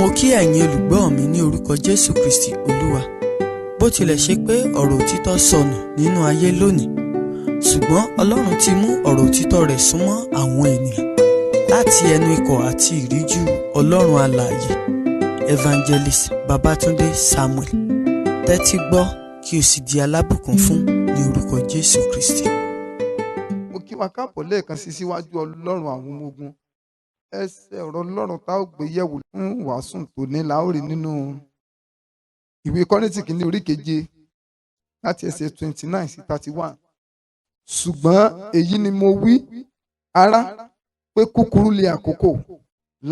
Mo kí ẹ̀yin olùgbọ́ mi ní orúkọ Jésù Kristi Olúwa. Bó tilẹ̀ ṣe pé ọ̀rọ̀ òtítọ́ sọnù nínú ayé lónìí, ṣùgbọ́n Ọlọ́run ti mú ọ̀rọ̀ òtítọ́ rẹ̀ súnmọ́ àwọn ènìyàn láti ẹnu ikọ̀ àti ìríjú Ọlọ́run alààyè Evangelist Babátúndé Samuel. Tẹ́tí gbọ́ kí o sì di alábùkún fún ní orúkọ Jésù Kristi. Mo kí wa káàbọ̀ lẹ́ẹ̀kan sí síwájú Ọlọ́run àwọn ọmọ ogun. Ẹsẹ̀ ọ̀rọ̀ Ọlọ́run tá ó gbé yẹ̀wò fún wàásù tòní la ó rí nínú ìwé Kọ́ríńtì kìíní orí 7 láti ẹsẹ̀ 29 sí 31. Ṣùgbọ́n èyí ni mo wí, ará, pé kúkúrú lé àkókò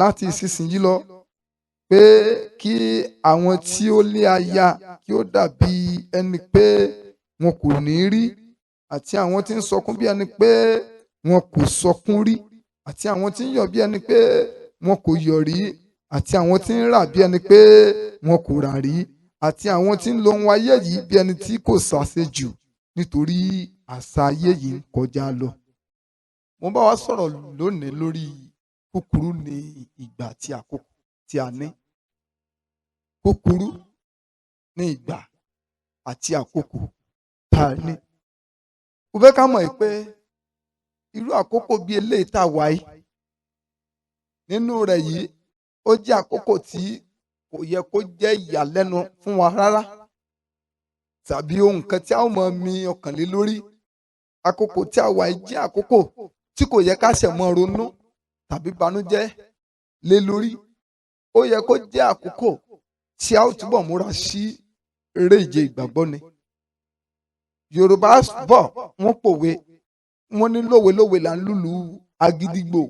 láti ìsinsìnyí lọ, pé kí àwọn tí ó lé aya kí ó dàbí ẹni pé wọn kò ní rí, àti àwọn tí ń sọkún bí ẹni pé wọn kò sọkún rí, àti àwọn tí ń yọ̀ bí ẹni pé wọn kò yọ̀ rí, àti àwọn tí ń rà bí ẹni pé wọn kò rà rí, àti àwọn tí ń lo ohun ayé yìí bí ẹni tí kò ṣàṣejù, nítorí àṣà ayé yìí ń kọjá lọ. Mo bá wa sọ̀rọ̀ lónìí lórí kúkúrú ní ìgbà àti àkókò tí a ní. Kúkúrú ní ìgbà àti àkókò tá a ní. Mo fẹ́ ká mọ̀ pé irú àkókò bíi eléyìí tá a wà yìí, nínú rẹ̀ yìí, ó jẹ́ àkókò tí kò yẹ kó jẹ́ ìyàlẹ́nu fún wa rárá, tàbí ohun kan tí a ó mọ mi ọkàn lé lórí. Àkókò tí a wà yìí jẹ́ àkókò tí kò yẹ ká ṣẹ̀ mọ́ ronú tàbí banújẹ́ lé lórí. Ó yẹ kó jẹ́ àkókò tí a ó túbọ̀ múra sí eré ìje ìgbàgbọ́ ni. Yorùbá bọ̀ wọ́n pòwe, wọ́n ní lówelówe là ń lùlù agídígbò,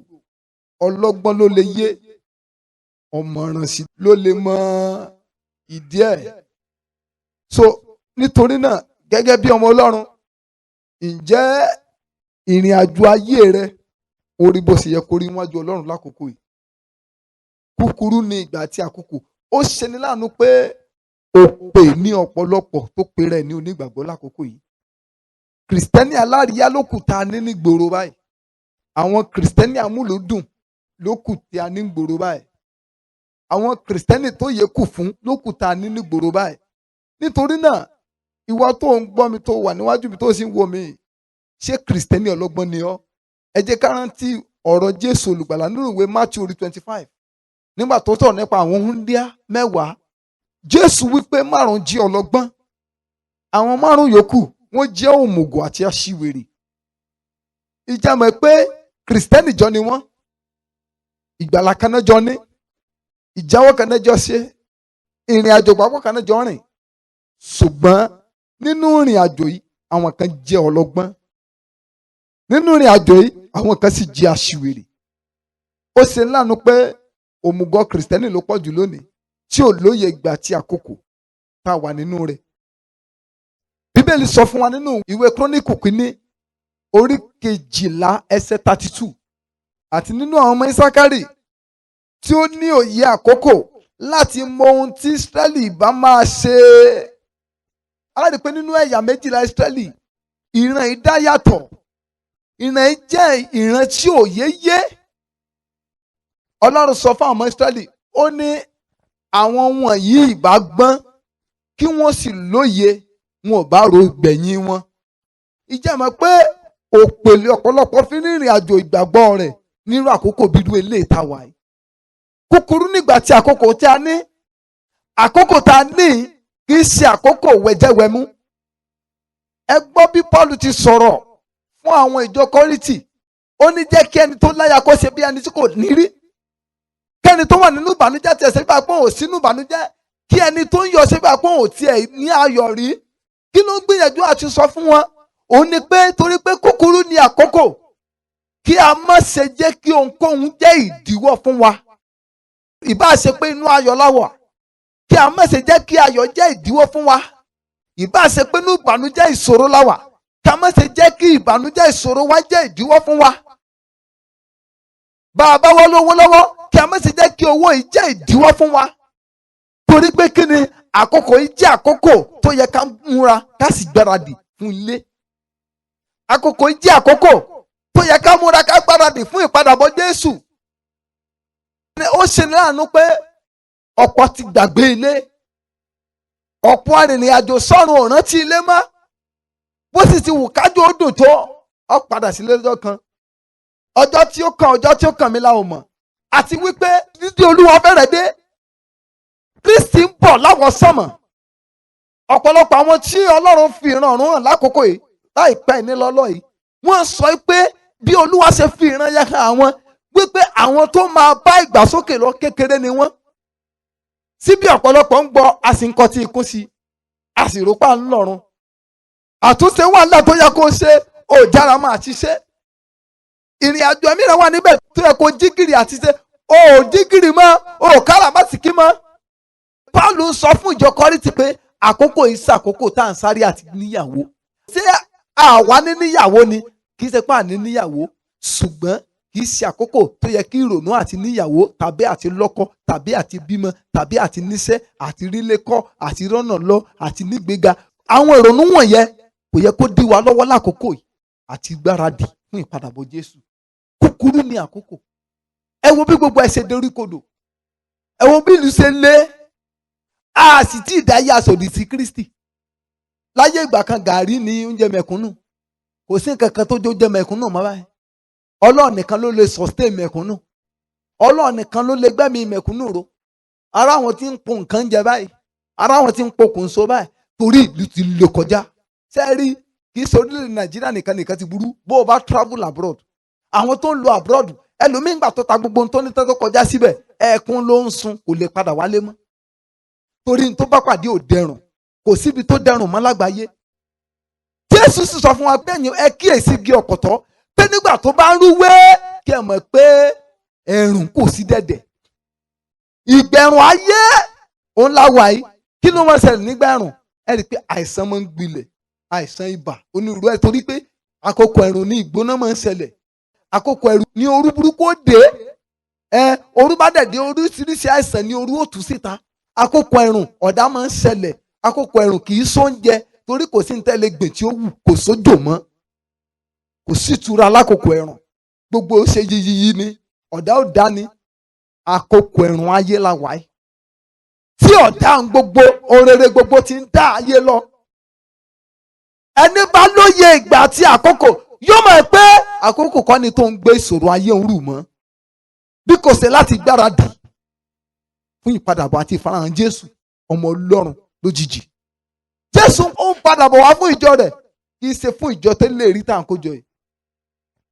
ọlọ́gbọ́n ló lè yé, ọ̀mọ̀ràn sí ló lè mọ ìdí ẹ̀. So nítorí náà, gẹ́gẹ́ bí ọmọ Ọlọ́run, ǹjẹ́ ìrìn àjò ayé rẹ ó rí bó ṣe yẹ kó rí níwájú Ọlọ́run lákòókò yìí? Kúkúrú ní ìgbà àti àkókò. Ó ṣeni láàánú pé òpè ní ọ̀pọ̀lọpọ̀ tó pe rẹ̀ ní onígbàgbọ́ lákòókò yìí. Kìrìsìtẹ́nì alárìíyá ló kù tá a ní nígboro báyìí. Àwọn kìrìsìtẹ́nì amúlùúdùn ló kù tí a ní nígboro báyìí. Àwọn kìrìsìtẹ́nì tó yẹ kù fún ló kù tá a ní nígboro báyìí. Nítorí náà, ìwọ tó ń gbọ́ mi, tó wà níwájú mi, tó sì ń wò mí, ṣé kìrìsìtẹ́nì ọlọ́gbọ́n ni ọ́? Ẹ jẹ́ ká rántí ọ̀rọ̀ Jésù olùgbàlà nínú ìwé Mátíù orí 25. Nígbà tó sọ̀rọ̀ nípa àwọn wúńdíá 10, Jésù wípé 5 jẹ́ ọlọ́gbọ́n, àwọn 5 yòókù wọ́n jẹ́ òmùgọ̀ àti aṣiwèrè. Ìjà mọ̀ pé kìrìsìtẹ́nì jọ ni wọ́n, ìgbàlà kan náà jọ ní, ìjáwọ́ kan náà jọ ṣe, ìrìn àjò papọ̀ kan náà jọ rìn. Ṣùgbọ́n nínú ìrìn àjò yìí, àwọn kan jẹ́ ọlọ́gbọ́n, nínú ìrìn àjò yìí, àwọn kan sì jẹ́ aṣiwèrè. Ó ṣe láàánú pé òmùgọ̀ kìrìsìtẹ́nì ló pọ̀ jù lónìí, tí ò lóye ìgbà àti àkókò tá a wà nínú rẹ̀. Bíbélì sọ fún wa nínú ìwé Kíróníkù kìíní orí 12 ẹsẹ̀ 32, àti nínú àwọn ọmọ Ísákárì tí ó ní òye àkókò láti mọ ohun tí Ísírẹ́lì bá máa ṣe. A rí i pé nínú ẹ̀yà 12 Ísírẹ́lì, ìran yìí dá yàtọ̀. Ìran yìí jẹ́ ìran tí òye yé. Ọlọ́run sọ fún àwọn ọmọ Ísírẹ́lì, ó ní àwọn wọ̀nyí ìbá gbọ́n kí wọ́n sì lóye, wọn ò bá ro gbẹ̀yìn wọn. Ìjẹ́ mọ̀ pé òpèlè ọ̀pọ̀lọpọ̀ fi ní ìrìn àjò ìgbàgbọ́ rẹ̀ nírú àkókò bíi eléyìí tá a wà yìí. Kúkúrú nígbà tí àkókò tí a ní, àkókò tá a ní kì í ṣe àkókò wẹ̀jẹ̀wẹ̀mú. Ẹ gbọ́ bí Pọ́ọ̀lù ti sọ̀rọ̀ fún àwọn ìjọ Kọ́ríńtì. Ó ní jẹ́ kí ẹni tó láya kó ṣe bí ẹni tí kò ní rí. Kẹ́ni tó wà nínú ìbànújẹ́ tiẹ̀ ṣe bí àpọ́n ò sínú ìbànújẹ́. Kí ẹni tó ń yọ̀ ṣe bí àpọ́n ò tiẹ̀ ní ayọ̀ rí. Kí ló ń gbìyànjú àti sọ fún wọn? Òun ni pé torí pé kúkúrú ní àkókò, kí a má ṣe jẹ́ kí ohunkóhun jẹ́ ìdíwọ́ fún wa. Ìbá ṣe pé inú ayọ̀ la wà, kí a má ṣe jẹ́ kí ayọ̀ jẹ́ ìdíwọ́ fún wa. Ìbá ṣe pé inú ìbànújẹ́ ìṣòro la wà, kí a má ṣe jẹ́ kí ìbànújẹ́ ìṣòro wa jẹ́ ìdíwọ́ fún wa. Bá a bá wá lówó lọ́wọ́, kí a má ṣe jẹ́ kí owó yìí jẹ́ ìdíwọ́ fún wa. Torí pé kí ni, àkókò yìí jẹ́ àkókò tó yẹ ká múra ká sì gbáradì fún ilé. Àkókò yìí jẹ́ àkókò tó yẹ ká múra ká gbáradì fún ìpadàbọ̀ Jésù. Ó ṣe ní láàánú pé ọ̀pọ̀ ti gbàgbé ilé, ọ̀pọ̀ arìnrìn àjò sọ́run ò rántí ilé mọ́. Bó sì ti wù kájọ ó dùn tó, ó padà sílé lọ́jọ́ kan. Ọjọ́ tí ó kàn mí la ò mọ̀. Àti wípé dídé Olúwa fẹ́rẹ̀ dé. Kristi ń bọ̀ láwọ̀ sánmọ̀. Ọ̀pọ̀lọpọ̀ àwọn tí Ọlọ́run fi ìran ọ̀run hàn lákòókò yìí láìpẹ́ ìnílọ́lọ́ yìí, wọ́n sọ pé bí Olúwa ṣe fi ìran yẹn hàn àwọn, wípé àwọn tó máa bá ìgbàsókè lọ kékeré ni wọ́n. Síbi ọ̀pọ̀lọpọ̀ ń gbọ́, a sì ń kọtí ikún sí i, a sì rò pa ń lọ́run. Àtúnṣe wà nílẹ̀ tó yẹ kó ṣe, ò jára máa ti ṣe. Ìrìn àjò mìíràn wà níbẹ̀ tó yẹ kó jígìrì àti ṣe, ò jígìrì mọ́, ò káràmásìkí mọ́. Pọ́ọ̀lù ń sọ fún ìjọ Kọ́ríńtì pé àkókò yìí ṣàkókò tá à ń sáré àti níyàwó. Ṣé àwa ní níyàwó ni? Kì í ṣe pé àní níyàwó, ṣùgbọ́n kì í ṣe àkókò tó yẹ kí ìrònú àti níyàwó tàbí àti lọ́kọ tàbí àti bímọ tàbí àti níṣẹ́ àti rílé kọ́ àti rọ́nà lọ àti nígbéga. Àwọn ìrònú wọ̀nyẹn kò yẹ kó dí wa lọ́wọ́ lákòókò yìí àti gbáradì fún ìpadàbọ̀ Jésù. Kúkúrú ni àkókò. Ẹ wo bí gbogbo ẹ ṣe dorí kodò. Ẹ wo bí ìlú ṣe ń lé. A sì tí ì dáyé aṣòdì sí Kristi. Láyé ìgbà kan gàrí ni oúnjẹ mẹ̀kúnnù. Kò sí nǹkan kan tó jẹ́ oúnjẹ mẹ̀kúnnù mọ́ báyìí. Ọlọ́run nìkan ló lè sustain mẹ̀kúnnù. Ọlọ́run nìkan ló lè gbẹ́mìí mẹ̀kúnnù ró. Ara àwọn tí ń po nǹkan jẹ báyìí. Ara àwọn tí ń pokùnso báyìí. Torí ìlú ti lè kọjá. Sẹ́ẹ̀rí kì í ṣe orílẹ̀-èdè Nàìjíríà nìkan ti burú. Bó o bá travel abroad. Àwọn tó ń lo abroad, ẹlòmíín gbà tó ta gbogbo ohun tó ní tó kọjá síbẹ̀, ẹ̀ẹ̀kún ló ń sun, kò lè padà wálé mọ́. Torí tó bá pàdé ò dẹrùn. Kò síbi tó dẹrùn mọ́ lágbàáyé. Jésù sì sọ fún wa pé ẹ kíyèsí igi ọ̀pọ̀tọ́ pé nígbà tó bá ń rúwé kí ẹ mọ̀ pé ẹ̀rùn kò sí dẹ̀dẹ̀. Ìgbẹ̀rùn ayé òun la wà yìí. Kí ló máa ṣẹlẹ̀ nígbà ẹ̀rùn? Ẹ rí i pé àìsàn máa ń gbilẹ̀, àìsàn ibà onírúurú ẹ̀ torí pé àkókò ẹ̀rùn ní ìgbóná máa ń ṣẹlẹ̀. Àkókò ẹ̀rùn ní orú burúkú ó dé. Orú bá dẹ̀ dé oríṣiríṣi àìsàn ní orú ó tú síta. Àkókò ẹ̀rùn ọ̀dá máa ń ṣẹlẹ̀. Àkókò ẹ̀rùn kì í sóúnjẹ torí kò sí ní tẹ́lẹ̀ gbìn tí ó wù, kò sójò mọ́. Kò sí ìtura lákòókò ẹ̀rùn. Gbogbo ó ṣe yiyiyi ni, ọ̀dá ò dá ni. Àkókò ẹ̀rùn ayé la wà yìí. Tí ọ̀dá ń gbogbo, orere gbogbo ti ń dá ayé lọ. Ẹni bá lóye ìgbà àti àkókò yóò mọ̀ pé àkókò kọ́ ni tó ń gbé ìṣòro ayé ń rù mọ́. Bí kò ṣe láti gbáradì fún ìpadàbọ̀ àti ìfarahàn Jésù, ọmọ Ọlọ́run lójijì. Jésù ó ń padà bọ̀ wá fún ìjọ rẹ̀, kì í ṣe fún ìjọ tó lè rí tá à ń kójọ yìí.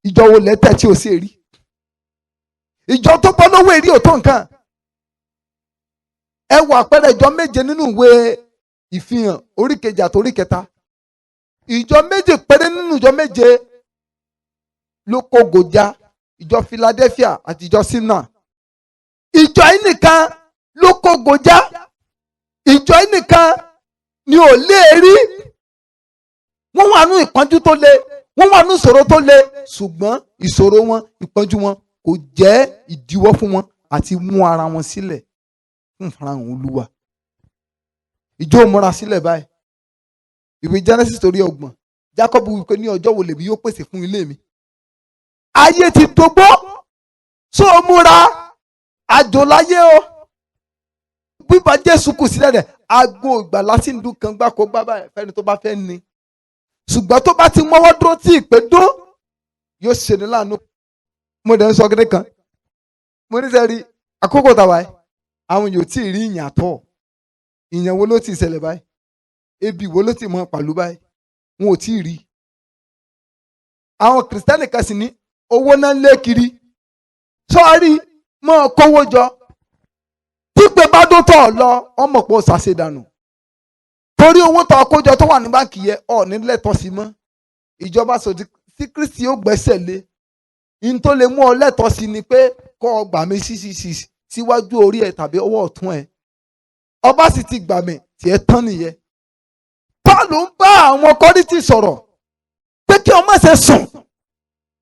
Ìjọ wo lẹ́tẹ̀ tí ò sí èrí? Ìjọ tó bọ́ lówó èrí ò tó nǹkan. Ẹ wo àpẹẹrẹ ìjọ méje nínú ìwé Ìfihàn orí kejì àti orí kẹta. Ìjọ méje péré nínú ìjọ méje ló kó gòjà, ìjọ Philadelphia àti ìjọ Smyrna. Ìjọ yìí nìkan ló kó gòjà. Ìjọ yìí nìkan ni ò lè rí. Wọ́n wà nínú ìpọ́njú tó le, wọ́n wà nínú ìṣòro tó le, ṣùgbọ́n ìṣòro wọn, ìpọ́njú wọn kò jẹ́ ìdíwọ́ fún wọn àti mú ara wọn sílẹ̀ fún ìfarahàn Olúwa. Ìjọ múra sílẹ̀ báyìí. Ìwé Genesis orí 30, Jacob wípé ní ọjọ́ wo lèmi yóò pèsè fún ilé mi. Ayé ti dógbó, so múra àjò láyé o. Bíbá Jésù kù sílẹ̀ rẹ̀, aago ìgbàlà sì ń dún kan gbáko gbábà fẹ́ni tó bá fẹ́ ni. Ṣùgbọ́n tó bá ti mọ́wọ́ dúró tí ìpè dún, yóò ṣe ní láàánú. Mo dẹ̀ ń sọ gẹ́gẹ́ kan. Mo ní sẹ́rí àkókò tàwa ẹ̀, àwọn yóò tí ì rí ìyàn àtọ̀. Ìyàn wo ló ti ṣẹlẹ̀ báyìí? Ebi wo ló ti mọ pàlú báyìí? Wọn ò tí ì rí. Àwọn Kìrìsìtẹ́nì kan sì ní owó náà lé kiri. Sọ́ọ́rí mọ́ kówó jọ. Pípé bá dún tọ̀ lọ, ọmọ pọ̀ ṣàṣedànù. Torí owó tó kójọ tó wà ní báńkì yẹn ọ̀ ní lẹ́tọ̀ọ́ sí mọ́. Ìjọba sòdì sí Kristi ó gbẹ́sẹ̀ lé. In tó lè mú ọ lẹ́tọ̀ọ́ sí ni pé kọ́ ọ gbà mí síwájú orí ẹ̀ tàbí ọwọ́ ọ̀tún ẹ̀. Ọba sì ti gbà mí tiẹ̀ tán nìyẹn. Pọ́ọ̀lù ń bá àwọn Kọ́ríńtì sọ̀rọ̀ pé kí wọ́n má ṣe sùn.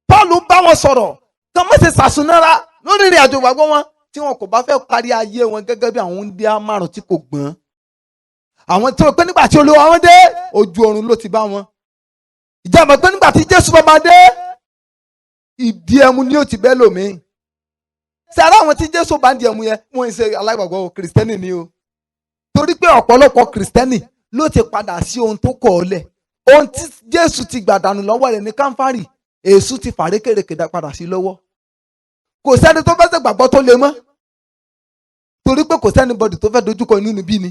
Pọ́ọ̀lù ń bá wọn sọ̀rọ̀ kí wọ́n má ṣe sàṣùnára lórí ìrìn àjò ìgbàgbọ́ wọn tí wọn kò bá fẹ́ parí ayé wọn gẹ́gẹ́ bí àwọn Húndíá márùn tí kò gbọ́n. Àwọn tí wọ́n pé nígbà tí Olúwa wọn dé, ojú ọ̀run ló ti bá wọn. Ìjọba pé nígbà tí Jésù bá máa dé, ìdí ẹmu ni ó ti bẹ́ lòmíì. ṣe ara àwọn tí Jésù bá ń di ẹmu yẹn wọ́n ń ṣe aláìgbàgbọ́ kìrìsìtẹ́nì ni o. Torí pé ọ̀pọ̀lọpọ̀ kìrìsìtẹ́nì ló ti padà sí ohun tó kọ̀ ọ́ lẹ̀. Ohun tí Jésù ti gbàdànù lọ́wọ́ rẹ̀ ní Kámfárì, Èṣù ti fàrékèrèkè padà sí lọ́wọ́. Kò sẹ́ni tó fẹ́ ṣègbàgbọ́ tó le mọ́. Torí pé kò sẹ́ni bọ́dì tó fẹ́ dojúkọ inú níbí ni.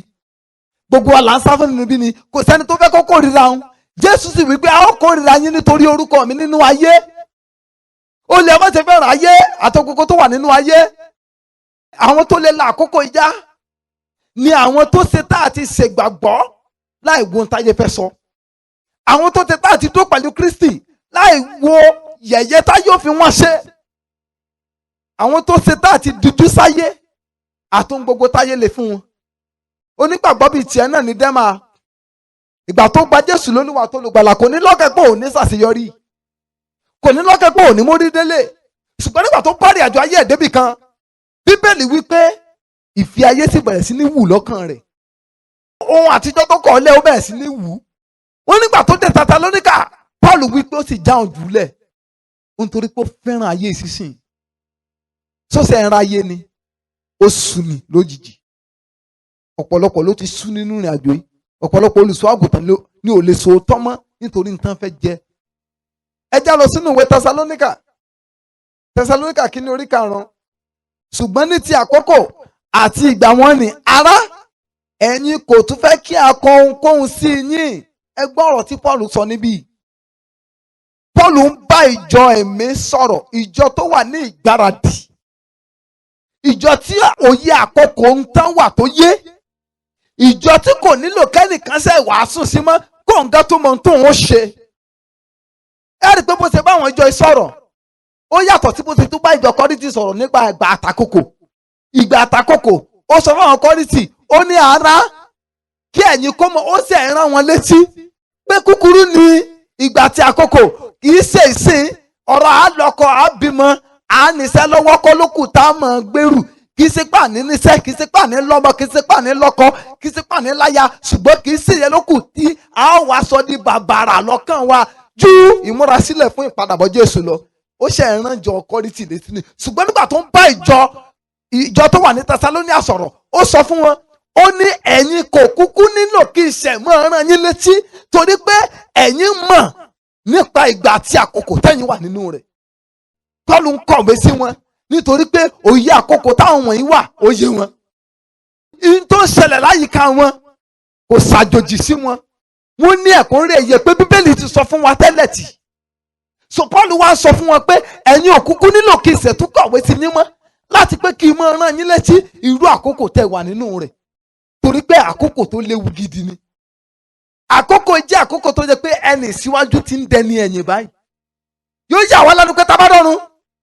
Gbogbo wa là ń sá fún inú níbí ni. Kò sẹ́ni tó fẹ́ kó kórìíra òun. Jésù sì wí pé a ó kórìíra yín nítorí orúkọ mi nínú ayé. Ó lè má ṣe fẹ́ràn ayé àtọkùnkùn tó wà nínú ayé. Àwọn tó lè la àkókò ìjà ni àwọn tó ṣe tá àti ṣègbàgbọ́ láì wo ohun táyé fẹ́ sọ. Àwọn tó ṣe tá àti tó pẹ̀lú Kristi láì wo yẹ̀yẹ́ táyé ó fi wọ́n ṣe. Àwọn tó ṣe tá àti dúdú sáyé àtún gbogbo táyé lè fún wọn. Onígbàgbọ́ bíi tiẹ̀ náà ní Dẹ́mà. Ìgbà tó gba Jésù lólúwa tó lùgbàlà kò ní lọ́kàn pé òun ní ṣàṣeyọrí. Kò ní lọ́kàn pé òun ní mórí délé. Ṣùgbọ́n nígbà tó parí àjọ ayé ẹ̀ débì kan, Bíbélì wí pé ìfẹ́ ayé sì bẹ̀rẹ̀ sí ní wù lọ́kàn rẹ̀. Ohun àtijọ́ tó kọ̀ ọ́ lẹ̀ ó bẹ̀rẹ̀ sí ní wù. Wọ́n nígbà tó dé Tẹsalóníkà, Pọ́ọ̀lù wí pé ó sì já òun jùlẹ̀. Nítorí pé ó fẹ́ràn ayé ìsinsìn. Sọ́sẹ̀ ń ra ayé ni, ó sú ni lójijì. Ọ̀pọ̀lọpọ̀ ló ti sú nínú ìrìn àjò yìí. Ọ̀pọ̀lọpọ̀ olùṣọ́ àgùntàn ni ò lè sòótọ́ mọ́ nítorí nǹkan fẹ́ jẹ. Ẹ já lọ sínú ìwé Tẹsalóníkà. Tẹsalóníkà kìíní orí 5. Ṣùgbọ́n ní ti àkókò àti ìgbà wọn ni ará, ẹ̀yin kò tún fẹ́ kí a kọ ohunkóhun sí yín. Ẹ gbọ́ ọ̀rọ̀ tí Pọ́ọ̀lù sọ níbí. Pọ́ọ̀lù ń bá ìjọ ẹ̀mí sọ̀rọ̀, ìjọ tó wà ní ìgbáradì. Ìjọ tí òye àkókò ń tán wà tó yé. Ìjọ tí kò nílò kẹ́nìkan ṣe wàásù sí mọ́ kóńgá tó mọ tó ń ṣe. Ẹ rí i pé bó ṣe bá àwọn ìjọ sọ̀rọ̀, ó yàtọ̀ sí bó ṣe tún bá ìjọ Kọ́ríńtì sọ̀rọ̀ nípa ìgbà àtàkókò. Ìgbà àtàkókò, ó sọ fún àwọn Kọ́ríńtì, ó ní ará kí ẹ̀yin kó mọ̀, ó sì rán wọn létí pé kúkúrú ni ìgbà tí àkókò kì í ṣe ìsìn ọ̀rọ̀ àlọ́kọ̀ àbímọ àníṣẹ́ lọ́wọ́ kọ́ lókù tá a mọ̀ gbèrú. Kì í ṣe pàní níṣẹ́, kì í ṣe pàní lọ́mọ, kì í ṣe pàní lọ́kọ, kì í ṣe pàní láya, ṣùgbọ́n kì í ṣe yẹn lókù tí a ó wá sọ di bàbàrà lọ́kàn wa ju ìmúrasílẹ̀ fún ìpadàbọ̀ Jésù lọ. Ó ṣe ìrànjọ Kọ́ríńtì létí ni. Ṣùgbọ́n nígbà tó ń bá ìjọ tó wà ní Tẹsalóníà sọ̀rọ̀, ó sọ fún wọn, ó ní ẹ̀yin kò kúkú nílò kí iṣẹ́ mọ́ rán yín létí torí pé ẹ̀yin mọ̀ nípa ìgbà àti àkókò tẹ́yin wà nínú rẹ̀. Pọ́ọ̀lù ń kọ̀wé sí wọn nítorí pé òye àkókò táwọn wọ̀nyí wà ó yé wọn. Ihun tó ń ṣẹlẹ̀ láyìíká wọn kò ṣàjòjì sí wọn. Wọ́n ní ẹ̀kúnrẹ́rẹ́ iye pé Bíbélì ti sọ fún wa tẹ́lẹ̀ tì. So Pọ́ọ̀lù wá sọ fún wọn pé ẹ̀yin ò kúkú nílò kí ìṣẹ̀tún kọ̀wé sí yín mọ́ láti pé kí n máa rán yín létí irú àkókò tẹ́ wà nínú rẹ̀. Torí pé àkókò tó léwu gidi ni. Àkókò jẹ́ àkókò tó jẹ́ pé ẹni síwájú ti ń dẹni ẹ̀yìn báyìí. Yóò yà wá lẹ́nu pé tá bá dọ̀run,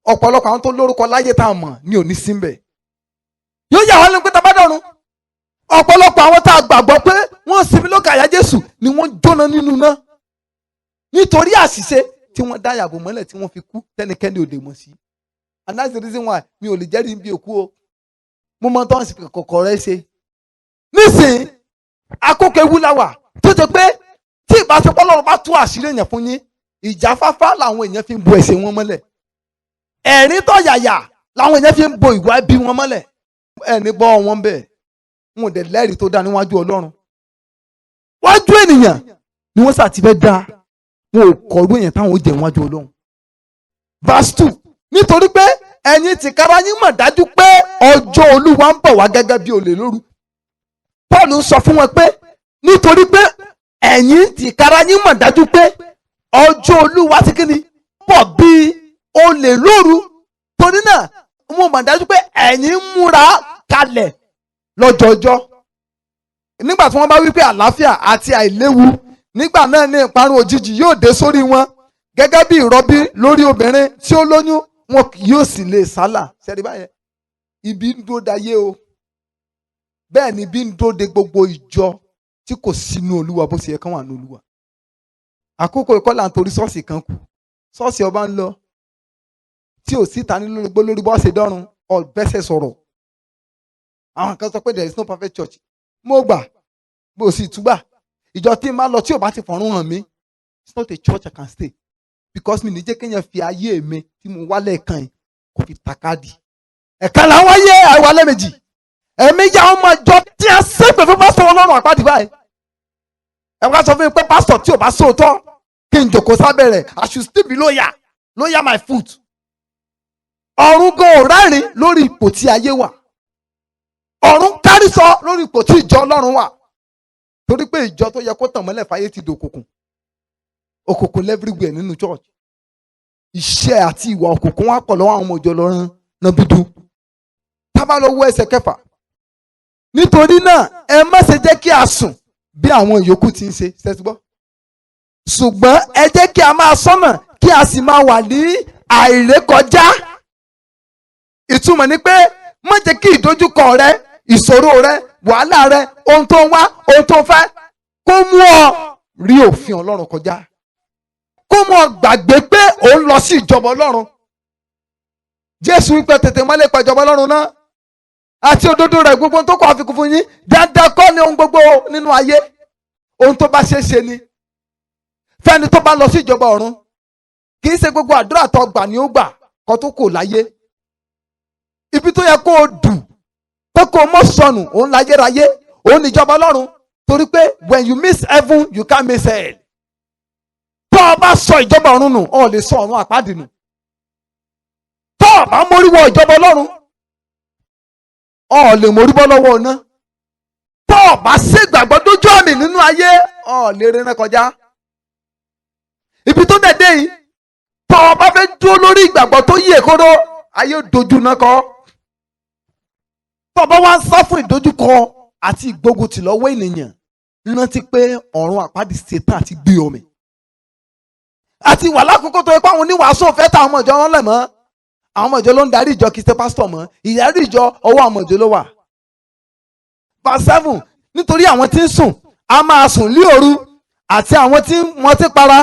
ọ̀pọ̀lọpọ̀ àwọn tó lórúkọ láyé tá a mọ̀ ní òní síbẹ̀. Yóò yà wá lẹ́nu pé tá bá dọ̀run, ọ̀pọ̀lọpọ̀ àwọn tá a gbàgbọ́ pé wọ́n sinmi lókè àyà Jésù ni wọ́n jóná nínú náà. Nítorí àṣìṣe tí wọ́n dá yàgò mọ́lẹ̀ tí wọ́n fi kú tẹ́nikẹ́ni ò lè mọ̀ sí. And that's the reason why mi ò lè jẹ́rìí bí òkú o. Mo mọ tó ń sì kọ̀kọ̀ rẹ ṣe. Nísìnyí, àkókò ewu la wà tó jẹ́ pé tí ìbáṣepọ̀ Ọlọ́run bá tú àṣírí èèyàn fún yín, ìjáfáfá làwọn èèyàn fi ń bo ẹ̀ṣẹ̀ wọn mọ́lẹ̀. Ẹ̀rín tó yàyà làwọn èèyàn fi ń bo ìwà ẹbí wọn mọ́lẹ̀. Ẹni bọ́ wọn bẹ́ẹ̀, wọn ò dẹ̀ lẹ́rìí tó dá níwájú Ọlọ́run. Wájú ènìyàn ni wọ́n sà ti fẹ́ dá, wọn ò kọ̀ọ̀rú èèyàn táwọn ó jẹ níwájú Ọlọ́run. Verse 2, nítorí pé ẹ̀yin tìkára yín mọ̀ dájú pé ọjọ́ Olúwa ń bọ̀ wá gẹ́gẹ́ bí olè lóru. Pọ́ọ̀lù sọ fún wọn pé nítorí pé ẹ̀yin tìkára yín mọ̀ dájú pé ọjọ́ Olúwa ti kí ni bọ̀ bí olè lóru. Torí náà mo mọ̀ dájú pé ẹ̀yin múra kalẹ̀ lọ́jọ́jọ́. Nígbà tí wọ́n bá wí pé àlàáfíà àti àìléwu, nígbà náà ní ìparun òjijì yóò dé sórí wọn gẹ́gẹ́ bí ìrọbí lórí obìnrin tí ó lóyún, wọn kì yóò sì lè sálà. Ṣẹ́rí báyẹn, ibi ń dúró dayé o. Bẹ́ẹ̀ ni ibi ń dúró de gbogbo ìjọ tí kò sínú Olúwa bó ṣe yẹ kán wà ní Olúwa. Àkókò ìkọlà nítorí ṣọ́ọ̀ṣì kan kù, ṣọ́ọ̀ṣì ọba ń lọ tí ò síta ní lórí gbó lórí bọ́ọ̀sì dọ́run ọ̀bẹ́sẹ̀ sọ̀rọ̀. Àwọn kan sọ pé there is no perfect church. Mo gbà bó sì túgbà. Ìjọ tí n bá lọ tí ò bá ti fọ̀run hàn mí, it's not a church I can stay because mi ní jẹ́ kéèyàn fi ayé mi tí mo wálẹ̀ kan yìí kò fi tàkádì. ẹ̀ka làwọn yé àìwá lẹ́ẹ̀mejì ẹ̀mí yá ọmọ ìjọ tí a ṣépè fún pásítọ̀ Ọlọ́run àpáàdì báyìí. ẹ wá sọ fún mi pé pásítọ̀ tí ò bá sóòótọ́ kí n jòkó sábẹ́ rẹ̀ I should still be loyal my foot. ọ̀run gan ò rẹ́rìn lórí ipò tí ayé wà, ọ̀run kárí sọ lórí ipò tí ìjọ Ọlọ́run wà, torí pé ìjọ tó yẹ kó tàn mọ́lẹ̀ fáyé ti dòkùnkùn, òkùnkùn everywhere nínú church. Iṣẹ́ àti ìwà òkùnkùn wá pọ̀ lọ́wọ́ àwọn ọmọ ìjọ lọ́rùn náà bí dùn. Tábà lọ wo ẹsẹ̀ 6. Nítorí náà ẹ má ṣe jẹ́ kí a sùn bí àwọn ìyókù ti ń ṣe ṣẹ́túbọ̀. Ṣùgbọ́n ẹ jẹ́ kí a máa ṣọ́nà kí a sì máa wà ní àìrékọjá. Ìtumọ̀ ni pé má jẹ́ kí ìdojúkọ rẹ, ìṣòro rẹ, wàhálà rẹ, ohun tó ń wá, ohun tó ń fẹ́ kó mú ọ rí òfin Ọlọ́run kọjá. Kó mú ọ gbàgbé pé ò ń lọ sí ìjọba Ọlọ́run. Jésù wípé tètè mọ́lẹ̀ pa ìjọba Ọlọ́run náà àti òdodo rẹ̀, gbogbo tó kọ́ àfikún fún yín. Dandan kọ́ ni ohun gbogbo nínú ayé, ohun tó bá ṣe é ṣe ni fẹ́ni tó bá lọ sí ìjọba ọ̀run. Kì í ṣe gbogbo àdúrà tó gbà ni ó gbà kó tó kò láyé. Ibi tó yẹ kó o dùn pé kó o mọ̀ sọnù òun láyérayé, òun níjọba Ọlọ́run, torí pé when you miss heaven you can't miss hell. Tó o bá sọ ìjọba ọ̀run nù o lè sọ ọ̀run àpáàdì nù. Tó o bá mórí wọ ìjọba Ọlọ́run o lè mórí bọ́ lọ́wọ́ iná. Tó o bá ṣègbàgbọ́ dójú àmì nínú ayé o lè rìnrìn kọjá. Ibi tó dẹ̀ dé yìí, tó o bá fẹ́ dúró lórí ìgbàgbọ́ tó yí èkóró, ayé dojú náà kọ́. Tó o bá wá ń sá fún ìdojúkọ àti ìgbóguntì lọ́wọ́ ènìyàn, rántí pé ọ̀run àpáàdì ṣetán àti gbé ọmọ. Àti wà lákòókò tó yẹ pé àwọn oníwàásù fẹ́ ta àwọn ọmọ ìjọ wọn lẹ̀ mọ́. Àwọn ọmọ ìjọ ló ń darí ìjọ, kìí ṣe pásítọ̀ mọ́. Ìdarí ìjọ ọwọ́ àwọn ọmọ ìjọ ló wà. Verse 7, nítorí àwọn tí ń sùn a máa sùn lí òru, àti àwọn tí ń mọtí para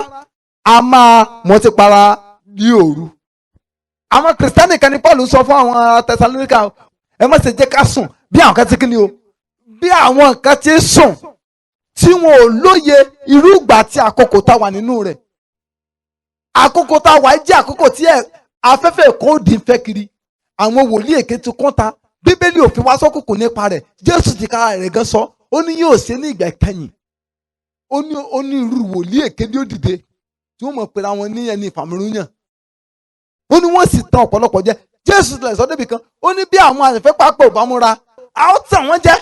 a máa mọtí para lí òru. Àwọn kìrìsìtẹ́nì kan ní Paul sọ fún àwọn Tẹsalóníkà, ẹ má ṣe jẹ́ ká sùn bí àwọn kan ti kí ni o, bí àwọn kan ti sùn tí wọn ò lóye irú ìgbà tí àkókò tá wà nínú rẹ̀. Àkókò tá wà jẹ́ àkókò tí afẹ́fẹ́ kò dín fẹ́ kiri. Àwọn wòlíì èké ti kọ́ta, Bíbélì òfin wá sọ́kùnkùn nípa rẹ̀. Jésù ti kára rẹ̀ gan sọ, ó ní yóò ṣe ní ìgbà ìkẹyìn. Ó ní irú wòlíì èké ní ó dìde tí wọ́n mọ̀ pé àwọn ní ẹni ìfàmìrúyàn. Ó ní wọ́n sì tàn ọ̀pọ̀lọpọ̀ jẹ. Jésù tilẹ̀ sọ débi kan, ó ní bí àwọn àyànfẹ́ pápá ò bá múra, a ó tàn wọ́n jẹ.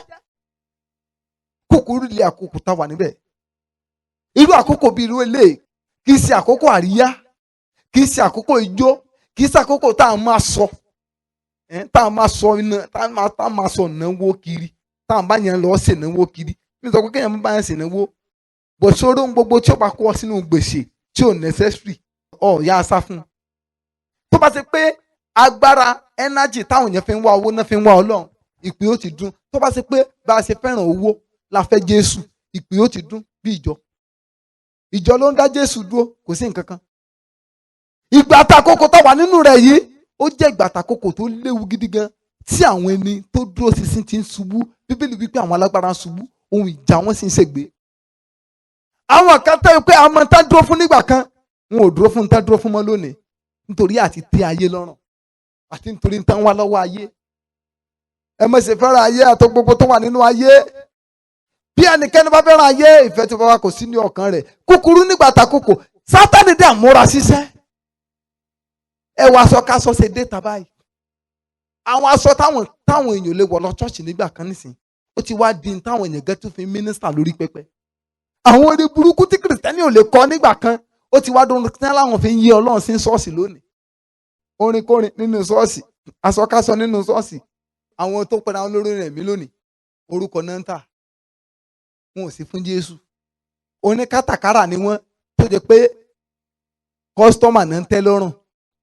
Kúkúrú ilé àkókò tá wà níbẹ̀. Irú àkókò bíi irú eléyìí kì í ṣe àkókò àríyá, kì í ṣe àkókò ijó, kì í ṣe àkókò tá a máa sọ iná, tá a máa sọ ìnáwó kiri, tá a bá yẹn lọ ṣe ìnáwó kiri. Mi sọ pé kéèyàn bá yẹn ṣe ìnáwó, bọ̀ sóró ń gbogbo tí ó bá kó sínú gbèsè tí ò necessary yá a sá fún un. Tó bá ṣe pé agbára energy táwọn èèyàn fi ń wá owó náà fi ń wá Ọlọ́run, ìpè ó ti dún. Tó bá ṣe pé bá a ṣe fẹ́ràn owó la fẹ́ Jésù, ìpè ó ti dún bí ìjọ ló ń dá Jésù dúró, kò sí nǹkan kan. Ìgbà àtàkókò tó wà nínú rẹ̀ yìí, ó jẹ́ ìgbà àtàkókò tó léwu gidi gan, tí àwọn ẹni tó dúró ṣinṣin ti ń ṣubú. Bíbélì wípé àwọn alágbára ń ṣubú, ohun ìjà wọn sì ń ṣègbé. Àwọn kan tẹ́ pé àwọn tá dúró fún nígbà kan, wọn ò dúró fún tá dúró fún mọ́ lónìí, nítorí àti tẹ́ ayé lọ́rùn àti nítorí tá ń wá lọ́wọ́ ayé. Ẹ má ṣe fẹ́ràn ayé àti gbogbo tó wà nínú ayé. Bí ẹnikẹ́ni bá fẹ́ràn ayé, ìfẹ́ tí bàbá kò sí ní ọkàn rẹ̀. Kúkúrú nígbà àtàkókò, Sátánì dẹ̀ múra ṣiṣẹ́. Ẹ wọ aṣọ káṣọ ṣe dé tà báyìí. Àwọn aṣọ táwọn èèyàn lè wọ̀ lọ ṣọ́ọ̀ṣì nígbà kan nísìn, ó ti wá di táwọn èèyàn gẹ́tù fi mínísítà lórí pẹpẹ. Àwọn orí burúkú tí kìrìsìtẹ́nì ò lè kọ nígbà kan, ó ti wá dún tí láwọn fi ń yí Ọlọ́run sí ṣọ́ọ̀ṣì lónìí. Orin kórin nínú ṣọ́ọ̀ṣì, aṣọ káṣọ nínú ṣọ́ọ̀ṣì. Àwọn tó pẹ̀lú àwọn olórin ẹ̀mí lónìí, orúkọ náà ń tà. Wọn ò sí fún Jésù. Oníkátàkárà ni wọ́n, tó jẹ́ pé kọ́sítọ́mà náà ń tẹ́ lọ́rùn.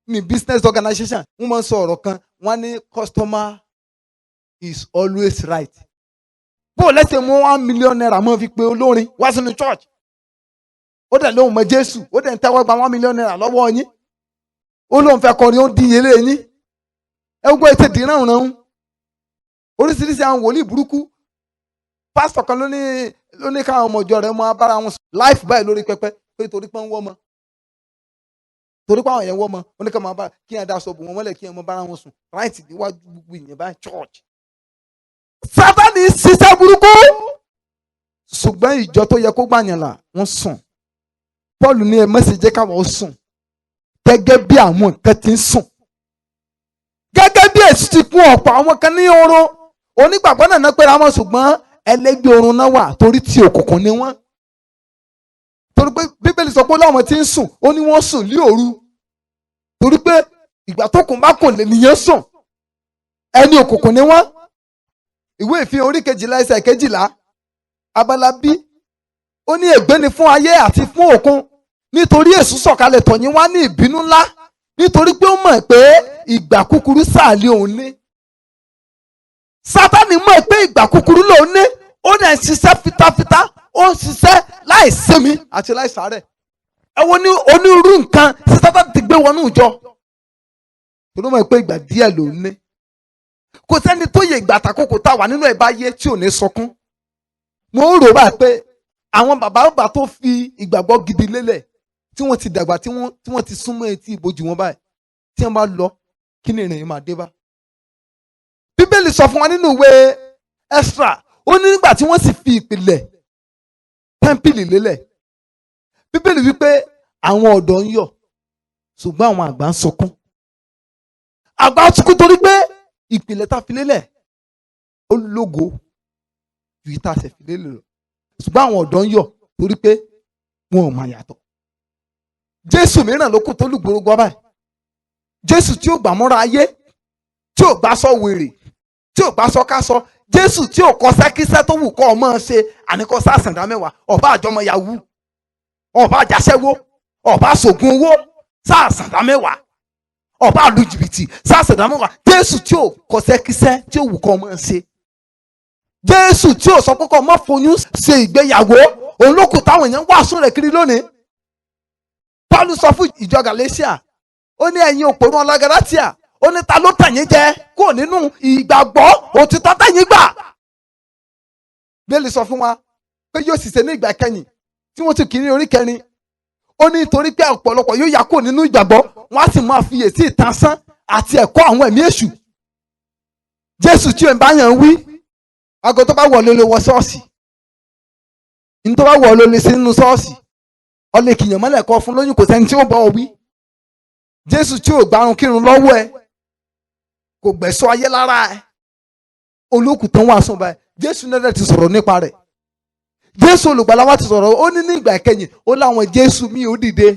Ní business organization, wọ́n máa ń sọ ọ̀rọ̀ kan, wọ́n ní customer is always right. Bó lẹ́sẹ̀ mú $1 million máa fi pe olórin wá sínú church. Ó dẹ̀ lóun mọ Jésù, ó dẹ̀ ń tẹ́wọ́ gba $1 million lọ́wọ́ yín. Ó lóun fẹ́ kọrin, ó dín yẹlé yín. Ẹ gbọ́ ètè dìran ràn. Oríṣiríṣi àwọn wòlíì burúkú. Pásítọ̀ kan ló ní káwọn ọmọ ìjọ rẹ̀ máa bára wọn sùn. Life báyìí lórí pẹpẹ, pé torí pé ń wọ́ ọmọ. torí pé àwọn yẹn wọ́n mọ oníkan máa bá kí yẹn daṣọ bò wọ́n mọ́lẹ̀ kí yẹn mọ bára wọn sùn ráìtì níwájú gbogbo ìyẹn báyìí church. Sátánì ṣiṣẹ́ burúkú ṣùgbọ́n ìjọ tó yẹ kó gbàyàn là wọ́n sùn. Paul ní ẹ má ṣe jẹ́ káwọn ó sùn gẹ́gẹ́ bí àwọn nǹkan ti ń sùn. Gẹ́gẹ́ bí èṣù ti kún ọ̀pọ̀ àwọn kan ní oorun onígbàgbọ́ náà pera wọn ṣùgbọ́n ẹlẹ́gbẹ́ oorun náà wà torí tí òkùnkùn ni wọ́n. Torí pé Bíbélì sọ pé láwọn tí ń sùn ó ní wọ́n sùn ní òru. Torí pé ìgbà tó kùn bá kò lè nìyẹn sùn ẹni òkùnkùn ni wọ́n. Ìwé Ìfihàn orí 12 ẹsẹ̀ 12 abala bí ó ní ègbé ni fún ayé àti fún òkun nítorí èṣù sọ̀kalẹ̀ tọ̀ yín wá ní ìbínú ńlá nítorí pé ó mọ̀ pé ìgbà kúkúrú sáàlì òun ní. Sátánì mọ̀ pé ìgbà kúkúrú lòun ní ó dẹ̀ ń ṣiṣẹ́ fitafita ó ń ṣiṣẹ́ láì sinmi àti láì sàárẹ̀. Ẹ wo ní onírúurú nǹkan tí Sátánì ti gbé wọnú ìjọ tó mọ̀ pé ìgbà díẹ̀ lòun ní. Kò sẹ́ni tó yẹ ìgbà àtàkókò tá a wà nínú ẹ̀ bá yé tí ò ní sọkún. Mo ń rò báyìí pé àwọn bàbá tó fi ìgbàgbọ́ gidi lélẹ̀ tí wọ́n ti dàgbà tí wọ́n ti súnmọ́ etí ìbòjú wọn báyìí tí wọ́n bá lọ kí ni ìrìn máa dé bá. Bíbélì sọ fún wa nínú ìwé Ẹ́sírà ó ní nígbà tí wọ́n sì fi ìpìlẹ̀ tẹ́ḿpìlì lélẹ̀ Bíbélì wípé àwọn ọ̀dọ́ ń yọ̀ ṣùgbọ́n àwọn àgbà ń sọkún. Àgbà sunkún torí pé ìpìlẹ̀ tá a fi lélẹ̀ ó lógo ju ìta ṣẹ̀ fi lélẹ̀ lọ ṣùgbọ́n àwọn ọ̀dọ́ ń yọ̀ torí pé wọn ò máa yàtọ̀. Jésù mìíràn ló kù tó lùgbòrò gbọ́ báyìí. Jésù tí ò gbà mọ́ra ayé tí ò gbà sọ wèrè tí ò gbà sọ ká sọ Jésù tí ò kọ sẹ́kísẹ́ tó wù kọ́ ọ máa ṣe àníkọ́ sàṣàndá mẹ́wàá ọba àjọmọ yahoo ọba àjàṣẹ́wó ọba àṣògùn owó sàṣàndá mẹ́wàá ọba àlù jìbìtì sàṣàndá mẹ́wàá Jésù tí ò kọ sẹ́kísẹ́ tí ò wù kọ́ ọ máa ṣe Jésù tí ò sọ pé kọ́ ọ má foyún ṣe ìgbéyàwó òun ló kù táwọn èèyàn wàásù rẹ̀ kiri lónìí. Paul sọ fún ìjọ Galatia ó ní ẹ̀yin òpònú ọlá Gálátíà ó ní ta ló tàn yín jẹ kó nínú ìgbàgbọ́ òtítọ́ tẹ̀yìn gbà. Bíbélì sọ fún wa pé yóò sì ṣe ní ìgbà kẹyìn tí wọ́n ti kiri orí 4 ó ní nítorí pé ọ̀pọ̀lọpọ̀ yóò yà kó nínú ìgbàgbọ́ wọ́n á sì máa fiyèsí ìtànsán àti ẹ̀kọ́ àwọn ẹ̀mí èṣù. Jésù tí ẹ̀ ń bá yàn wí aago tó bá wọ̀ ló lè wọ ṣọ́ọ̀ṣì ní tó bá wọ̀ ló lè sí nínú ṣọ́ọ̀ṣì ọlẹ́ kìyàn mọ́lẹ̀ kọ́ fún lóyún kò sẹ́ni tí ó bọ́ ọ wí. Jésù tí ò gbárùn kírun lọ́wọ́ ẹ kò gbẹ̀sọ́ ayé lára ẹ olókùn tán wà sùn báyìí Jésù náà ti sọ̀rọ̀ nípa rẹ̀. Jésù olùgbàlà wa ti sọ̀rọ̀ ó ní ní ìgbà ìkẹyìn ó láwọn Jésù mi ò dìde.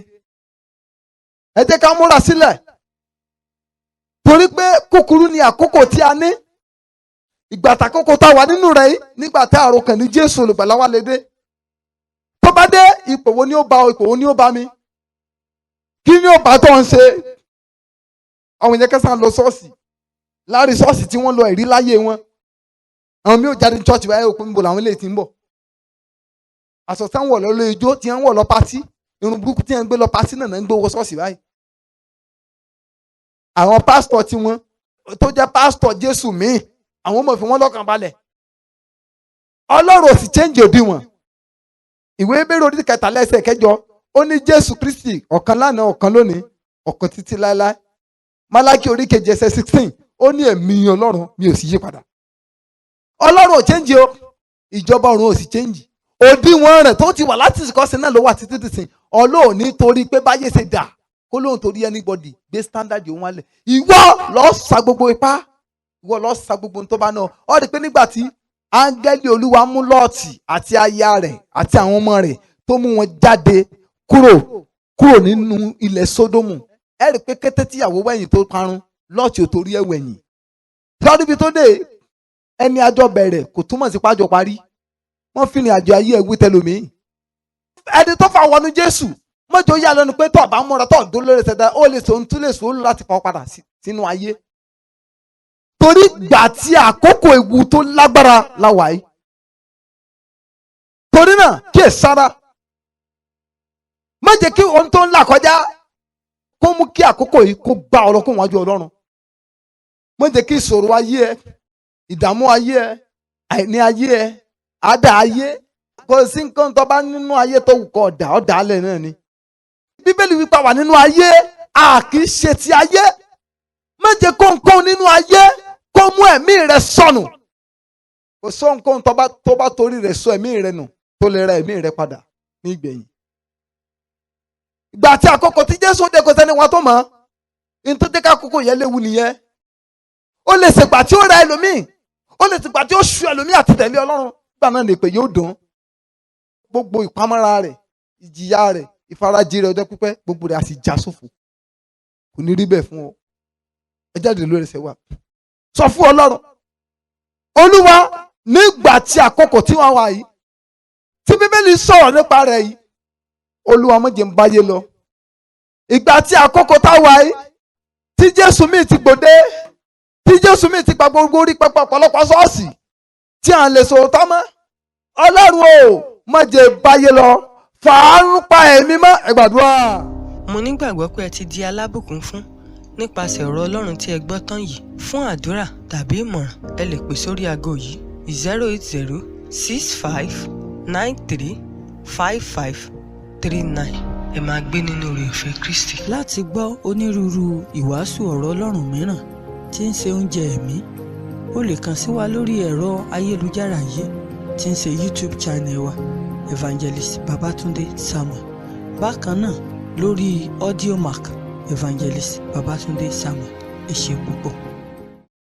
Ẹ jẹ́ ká múra sílẹ̀ torí pé kúkúrú ni àkókò tí a ní ìgbà àtàkókò tá a wà nínú rẹ̀ yìí nígbà tá a rò kàn ní Jésù olùgbàlà wa lè dé. Tó bá dé ipò wo ni ó bá ọ ipò wo ni ó bá mi kí ni ó bá tó ń ṣe. Àwọn èèyàn kẹsàn-án lọ ṣọ́ọ̀ṣì láàrin ṣọ́ọ̀ṣì tí wọ́n lọ ẹ̀rí láyé wọn àwọn mi ò jáde ní ṣọ́ọ̀ṣì báyìí òpin níbo làwọn eléyìí ti ń bọ̀. Aṣọ tí wọ́n wọ̀ lọ lé ijó tí wọ́n wọ̀ lọ pátí irun burúkú tí wọ́n ń gbé lọ pátí náà ń gbé wọ ṣọ́ọ̀ṣì báyìí. Àwọn pásítọ̀ tí wọ́n tó jẹ́ pásítọ̀ Jésù míì àwọn ọmọ ìfún wọn lọ́kàn balẹ̀. Ọlọ́run ò sì change òdiwọ̀n. Ìwé Hébérù orí 13 ẹsẹ̀ 8 ó ní Jésù Kristi ọ̀kan lánàá ọ̀kan lónìí ọ̀kan títí láéláé. Málákì orí 2 ẹsẹ̀ 16 ó ní èmi Ọlọ́run mi ò sì yí padà. Ọlọ́run ò change o ìjọba ọ̀run ò sì change. Òdiwọ̀n rẹ̀ tó ti wà láti ìkọ́sẹ̀ náà ló wà títí dìsìn Ọlọ́run ní torí pé báyé ṣe dà kó lóun torí anybody gbé standard òun wálẹ̀. Ìwọ lọ sa gbogbo ipá ìwọ lọ sa gbogbo ohun tó bá náà ọ rí pé nígbà tí áńgẹ́lì Olúwa mú Lọ́ọ̀tì àti aya rẹ̀ àti àwọn ọmọ rẹ̀ tó mú wọn jáde kúrò nínú ilẹ̀ Sódómù ẹ rí pé kété tíyàwó wẹ̀yìn tó parun Lọ́ọ̀tì ò torí ẹ̀ wẹ̀yìn. Lọ́dún ibi tó dé ẹni àjọ bẹ̀rẹ̀ kò túmọ̀ sí pájọ parí wọ́n fi ní àjọ ayé ẹ̀wí tẹlómìn. Ẹni tó fà wọnú Jésù mọ́jọ yà lẹ́nu pé tó bá múra tó dó lórí ṣẹ̀dá ó lè sòun tún lè sòun láti fọ́ padà sínú ayé. Torí gbà tí àkókò ewu tó lágbára la wà yìí. Torí náà kí ẹ sára má jẹ́ kí ohun tó ń là kọjá kó mú kí àkókò yìí kó gbá ọ lọ kó wájú Ọlọ́run. Má jẹ́ kí ìṣòro ayé ẹ ìdààmú ayé ẹ àìní ayé ẹ àdá ayé kò sí nǹkan tó bá nínú ayé tó wù kọ́ ọ̀dà alẹ́ náà ni. Bíbélì wípé wà nínú ayé a kì í ṣe ti ayé. Má jẹ́ kóhunkóhun nínú ayé kó mú ẹ̀mí rẹ sọnù. Kò sí ohunkóhun tó bá torí rẹ̀ sọ ẹ̀mí rẹ nù tó lè ra ẹ̀mí rẹ padà ní ìgbẹ̀yìn. Ìgbà tí àkókò tí Jésù dé kò sẹ́ni wọn tó mọ̀. Ní tó dé ká àkókò yẹn léwu nìyẹn. Ó lè ṣègbà tí ó ra ẹlòmíì. Ó lè ṣègbà tí ó ṣu ẹlòmíì àti tẹ̀lé Ọlọ́run. Nígbà náà lè pè yóò dùn. Gbogbo ìpamọ́ra rẹ̀, ìjìyà rẹ̀, ìfarajì rẹ̀ ọjọ́ pípẹ́, gbogbo rẹ̀ á sì já sófo. Kò ní rí bẹ́ẹ̀ fún ọ. Ẹ jáde lórí ẹsẹ̀ wa. Sọ fún Ọlọ́run. Olúwa, nígbà tí àkókò tí wọ́n wà yìí, tí Bíbélì sọ̀rọ̀ nípa rẹ̀ yìí, Olúwa má jẹ́ n báyé lọ. Ìgbà tí àkókò tá wà yìí, tí Jésù mi ti gbòde, tí Jésù mi ti pa gbogbo orí pẹpẹ ọ̀pọ̀lọpọ̀ ṣọ́ọ̀ṣì, tí à ń lè sòótọ́ mọ́. Ọlọ́run o, má jẹ́ báyé lọ. Fàánú pa ẹ̀mí mọ́. Ẹ gbàdúrà. Mo nígbàgbọ́ pé ẹ ti di alábùkún fún nípasẹ̀ ọ̀rọ̀ Ọlọ́run tí ẹ gbọ́ tán yìí. Fún àdúrà tàbí ìmọ̀ràn, ẹ lè pè sórí aago yìí 08065935539. Ẹ máa gbé nínú oore-ọ̀fẹ́ Kristi. Láti gbọ́ onírúurú ìwàásù ọ̀rọ̀ Ọlọ́run mìíràn tí ń ṣe oúnjẹ ẹ̀mí, o lè kàn sí wa lórí ẹ̀rọ ayélujára yìí tí ń ṣe YouTube channel wa Evangelist Babatunde Samuel. Bákan náà lórí Audiomack Evangelist Babatunde Samuel. Ẹ ṣé púpọ̀.